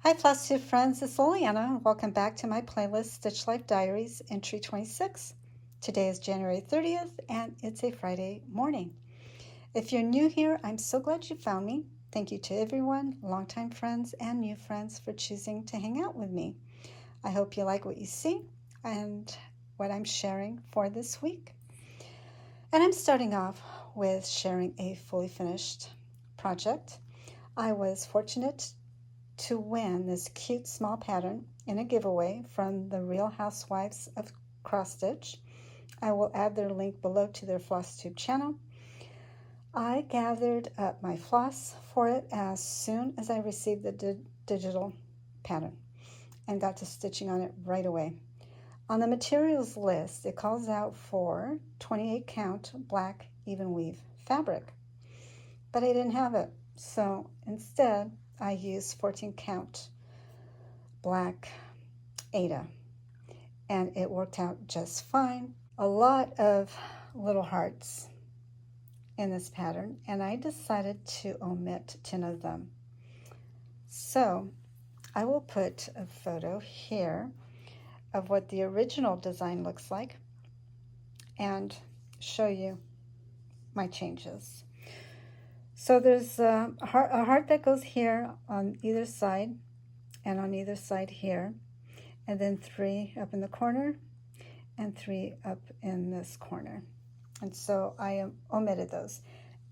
Hi Floss Tube friends, it's Liliana. Welcome back to my playlist Stitch Life Diaries entry 26. Today is January 30th and it's a Friday morning. If you're new here, I'm so glad you found me. Thank you to everyone, longtime friends and new friends for choosing to hang out with me. I hope you like what you see and what I'm sharing for this week. And I'm starting off with sharing a fully finished project. I was fortunate to win this cute small pattern in a giveaway from the Real Housewives of Cross Stitch. I will add their link below to their Floss Tube channel. I gathered up my floss for it as soon as I received the digital pattern and got to stitching on it right away. On the materials list, it calls out for 28 count black even weave fabric, but I didn't have it, so instead I used 14 count black Aida, and it worked out just fine. A lot of little hearts in this pattern, and I decided to omit 10 of them. So I will put a photo here of what the original design looks like and show you my changes. So there's a heart that goes here on either side and on either side here, and then 3 up in the corner and 3 up in this corner. And so I omitted those.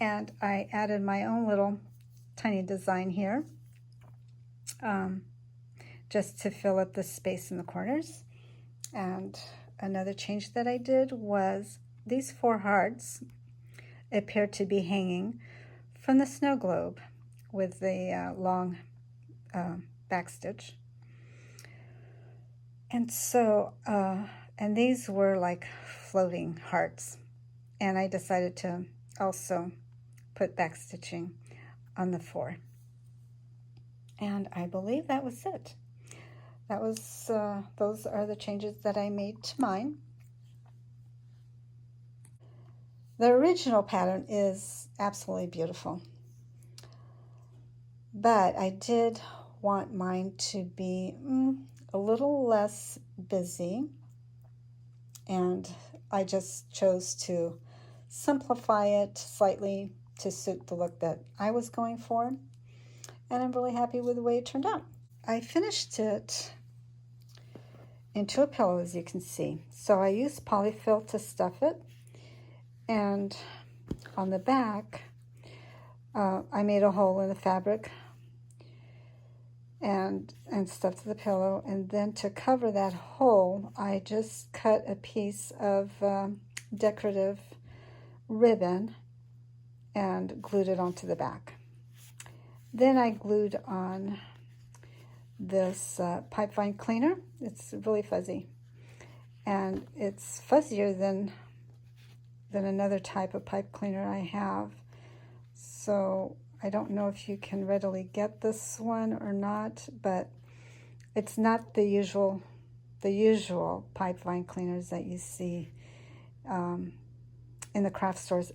And I added my own little tiny design here just to fill up the space in the corners. And another change that I did was these 4 hearts appear to be hanging from the snow globe with the long back stitch. And so, and these were like floating hearts. And I decided to also put back stitching on the 4. And I believe that was it. That was, those are the changes that I made to mine. The original pattern is absolutely beautiful, but I did want mine to be a little less busy, and I just chose to simplify it slightly to suit the look that I was going for, and I'm really happy with the way it turned out. I finished it into a pillow, as you can see. So I used polyfill to stuff it, and on the back I made a hole in the fabric and stuffed the pillow, and then to cover that hole I just cut a piece of decorative ribbon and glued it onto the back. Then I glued on this pipe vine cleaner. It's really fuzzy, and it's fuzzier than another type of pipe cleaner I have. So I don't know if you can readily get this one or not, but it's not the usual pipe vine cleaners that you see in the craft stores.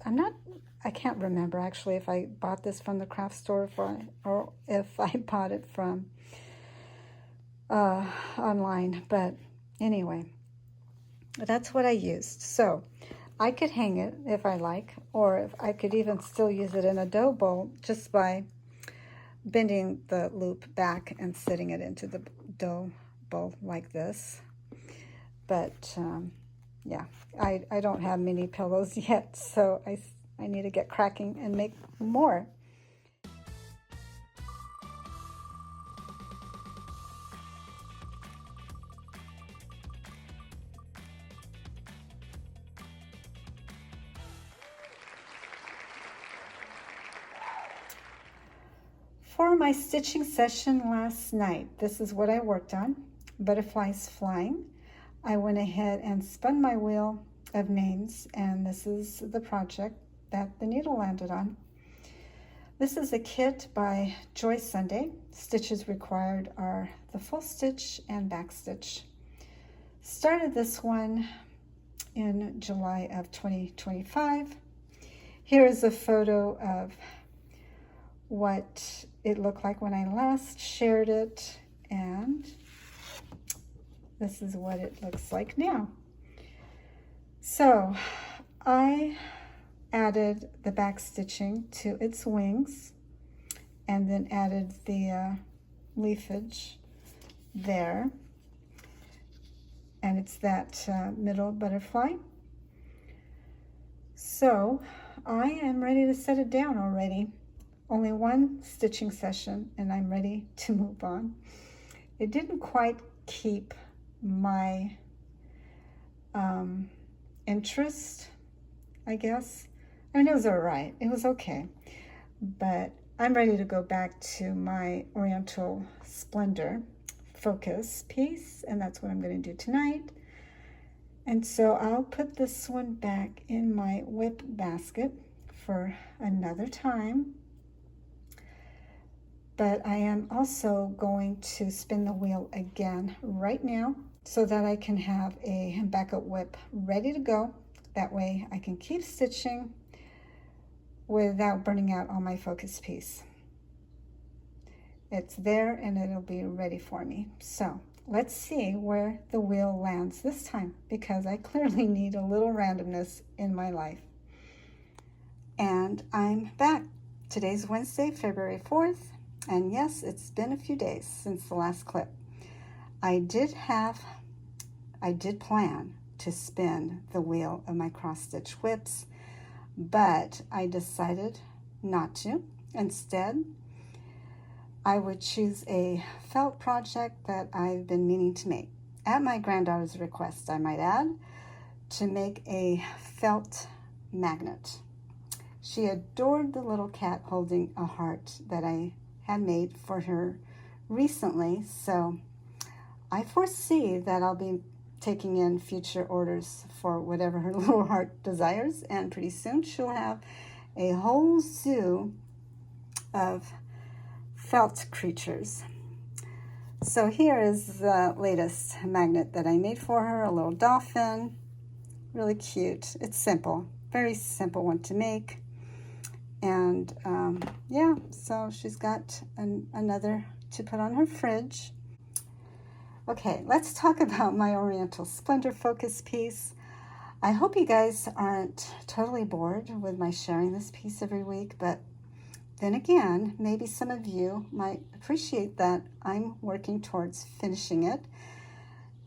I can't remember actually if I bought this from the craft store or if I bought it from online, but anyway, that's what I used. So I could hang it if I like, or if I could even still use it in a dough bowl just by bending the loop back and setting it into the dough bowl like this. But yeah, I don't have many pillows yet, so I need to get cracking and make more. For my stitching session last night, this is what I worked on. Butterflies flying. I went ahead and spun my wheel of names, and this is the project that the needle landed on. This is a kit by Joy Sunday. Stitches required are the full stitch and back stitch. Started this one in July of 2025. Here is a photo of what it looked like when I last shared it And this is what it looks like now. So I added the back stitching to its wings and then added the leafage there, and it's that middle butterfly. So I am ready to set it down already. Only one stitching session and I'm ready to move on. It didn't quite keep my interest, I guess. I mean, it was all right. It was okay. But I'm ready to go back to my Oriental Splendor focus piece, and that's what I'm going to do tonight. And so I'll put this one back in my whip basket for another time. But I am also going to spin the wheel again right now so that I can have a backup whip ready to go. That way I can keep stitching without burning out on my focus piece. It's there and it'll be ready for me. So let's see where the wheel lands this time, because I clearly need a little randomness in my life. And I'm back. Today's Wednesday, February 4th. And yes, it's been a few days since the last clip. I did plan to spin the wheel of my cross stitch whips, but I decided not to. Instead, I would choose a felt project that I've been meaning to make, at my granddaughter's request, I might add, to make a felt magnet. She adored the little cat holding a heart that I had made for her recently, so I foresee that I'll be taking in future orders for whatever her little heart desires, and pretty soon she'll have a whole zoo of felt creatures. So here is the latest magnet that I made for her, a little dolphin, really cute. It's simple, very simple one to make. And yeah, so she's got another to put on her fridge. Okay, let's talk about my Oriental Splendor focus piece. I hope you guys aren't totally bored with my sharing this piece every week, but then again, maybe some of you might appreciate that I'm working towards finishing it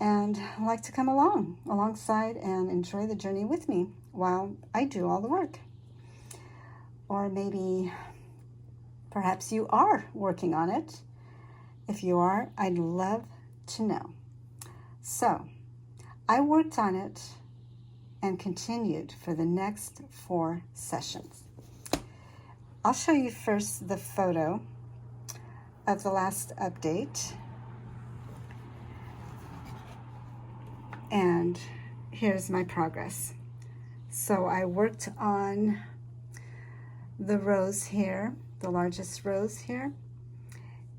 and like to come alongside and enjoy the journey with me while I do all the work. Or maybe perhaps you are working on it. If you are, I'd love to know. So I worked on it and continued for the next 4 sessions. I'll show you first the photo of the last update. And here's my progress. So I worked on the rows here, the largest rows here,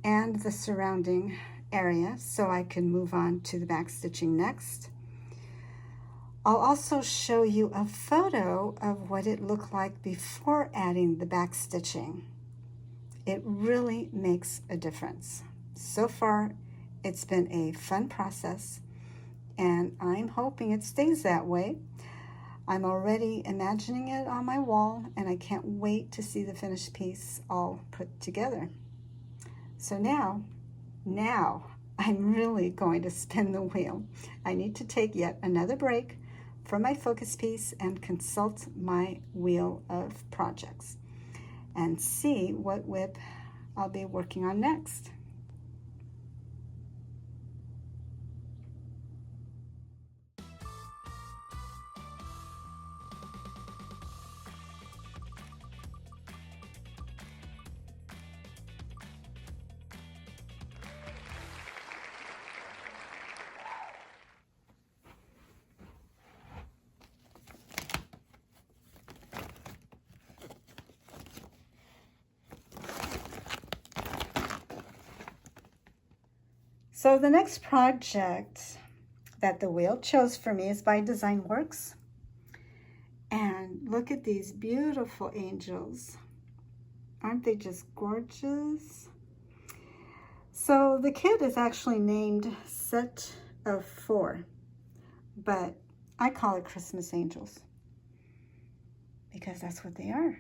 and the surrounding area, so I can move on to the back stitching next. I'll also show you a photo of what it looked like before adding the back stitching. It really makes a difference. So far, it's been a fun process, and I'm hoping it stays that way. I'm already imagining it on my wall, and I can't wait to see the finished piece all put together. So now I'm really going to spin the wheel. I need to take yet another break from my focus piece and consult my wheel of projects and see what whip I'll be working on next. So the next project that the wheel chose for me is by Design Works. And look at these beautiful angels. Aren't they just gorgeous? So the kit is actually named Set of 4, but I call it Christmas Angels because that's what they are.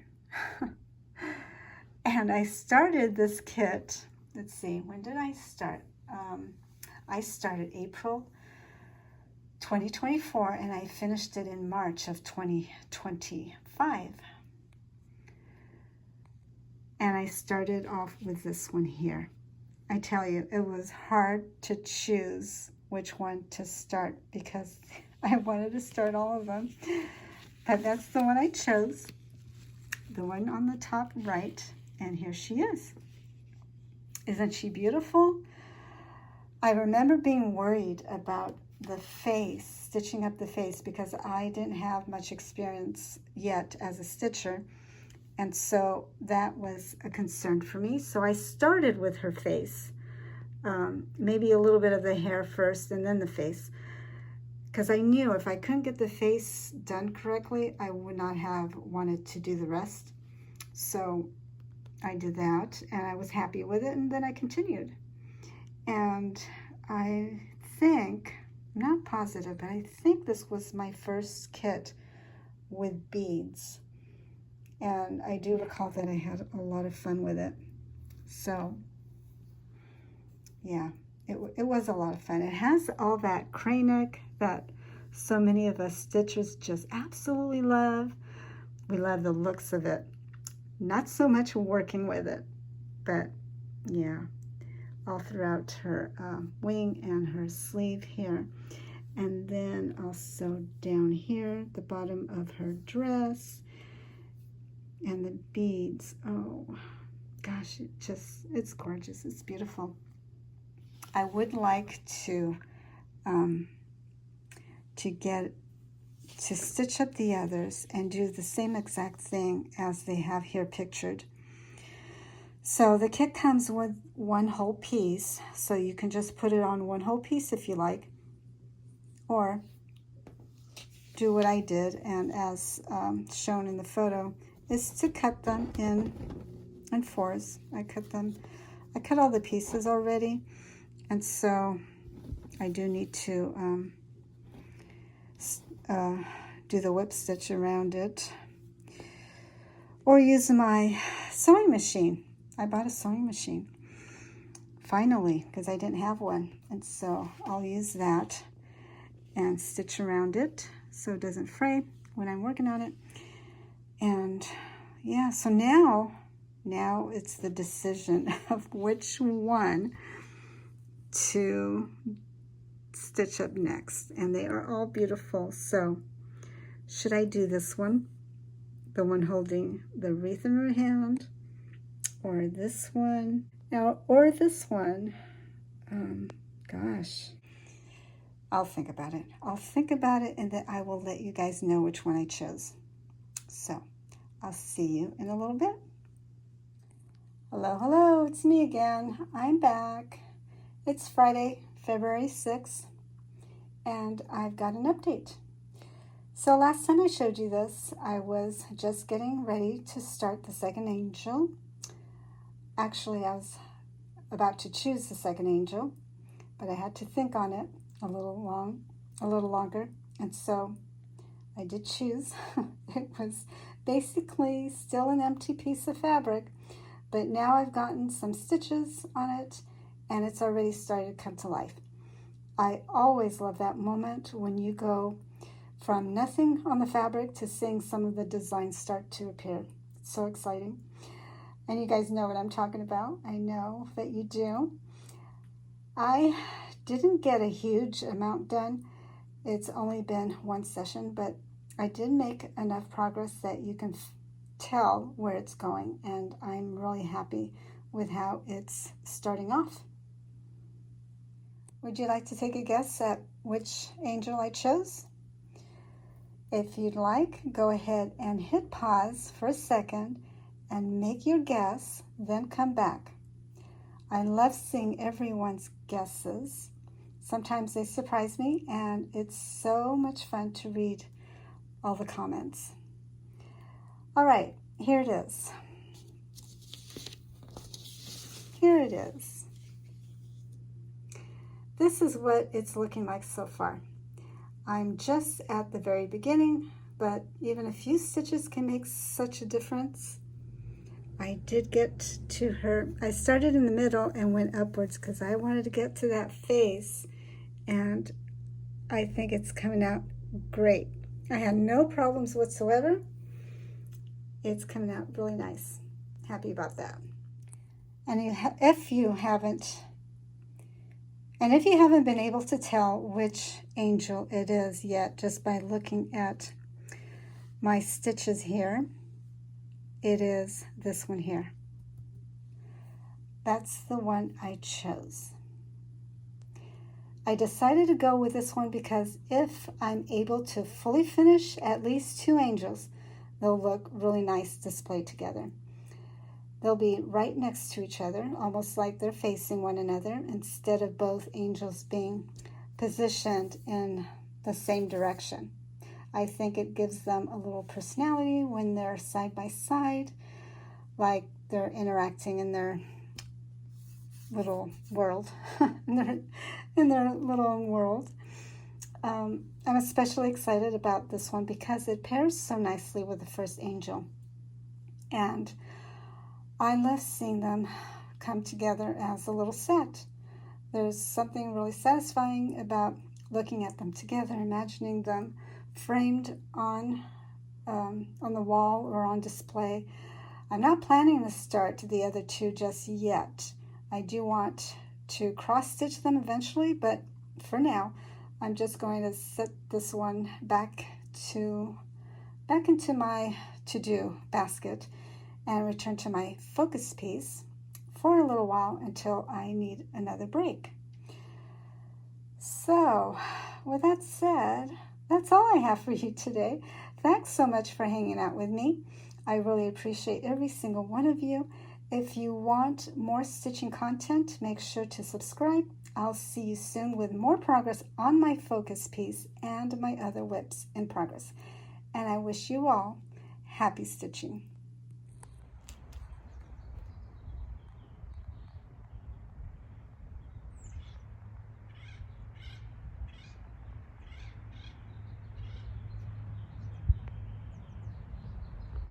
And I started this kit, let's see, when did I start? I started April 2024 and I finished it in March of 2025. And I started off with this one here. I tell you, it was hard to choose which one to start because I wanted to start all of them. But that's the one I chose, the one on the top right, and here she is. Isn't she beautiful? I remember being worried about the face, stitching up the face, because I didn't have much experience yet as a stitcher. And so that was a concern for me. So I started with her face, maybe a little bit of the hair first and then the face, because I knew if I couldn't get the face done correctly, I would not have wanted to do the rest. So I did that and I was happy with it, and then I continued. And I think, I'm not positive, but I think this was my first kit with beads. And I do recall that I had a lot of fun with it. So, yeah, it was a lot of fun. It has all that crane neck that so many of us stitchers just absolutely love. We love the looks of it. Not so much working with it, but yeah, all throughout her wing and her sleeve here. And then also down here, the bottom of her dress. And the beads, oh gosh, it's gorgeous, it's beautiful. I would like to stitch up the others and do the same exact thing as they have here pictured. So the kit comes with one whole piece, so you can just put it on one whole piece if you like, or do what I did, and as shown in the photo, is to cut them in 4s. I cut all the pieces already, and so I do need to do the whip stitch around it, or use my sewing machine. I bought a sewing machine, finally, because I didn't have one, and so I'll use that and stitch around it so it doesn't fray when I'm working on it. And yeah, so now it's the decision of which one to stitch up next, and they are all beautiful. So should I do this one, the one holding the wreath in her hand, or this one now, or this one? Gosh, I'll think about it. And then I will let you guys know which one I chose. So I'll see you in a little bit. Hello, it's me again. I'm back. It's Friday, February 6th, and I've got an update. So last time I showed you this, I was just getting ready to start the second angel. Actually, I was about to choose the second angel, but I had to think on it a little longer, and so I did choose. It was basically still an empty piece of fabric, but now I've gotten some stitches on it and it's already started to come to life. I always love that moment when you go from nothing on the fabric to seeing some of the designs start to appear. It's so exciting. And you guys know what I'm talking about. I know that you do. I didn't get a huge amount done. It's only been one session, but I did make enough progress that you can tell where it's going, and I'm really happy with how it's starting off. Would you like to take a guess at which angel I chose? If you'd like, go ahead and hit pause for a second and make your guess, then come back. I love seeing everyone's guesses. Sometimes they surprise me, and it's so much fun to read all the comments. All right, here it is. Here it is. this is what it's looking like so far. I'm just at the very beginning, but even a few stitches can make such a difference. I did get to her, I started in the middle and went upwards because I wanted to get to that face, and I think it's coming out great. I had no problems whatsoever. It's coming out really nice. Happy about that. And if you haven't been able to tell which angel it is yet, just by looking at my stitches here, it is this one here. That's the one I chose. I decided to go with this one because if I'm able to fully finish at least 2 angels, they'll look really nice displayed together. They'll be right next to each other, almost like they're facing one another, instead of both angels being positioned in the same direction. I think it gives them a little personality when they're side by side, like they're interacting in their little world, in their little world. I'm especially excited about this one because it pairs so nicely with the first angel. And I love seeing them come together as a little set. There's something really satisfying about looking at them together, imagining them framed on the wall or on display. I'm not planning to start the other 2 just yet. I do want to cross-stitch them eventually, but for now, I'm just going to set this one back into my to-do basket and return to my focus piece for a little while until I need another break. So, with that said, that's all I have for you today. Thanks so much for hanging out with me. I really appreciate every single one of you. If you want more stitching content, make sure to subscribe. I'll see you soon with more progress on my focus piece and my other whips in progress. And I wish you all happy stitching.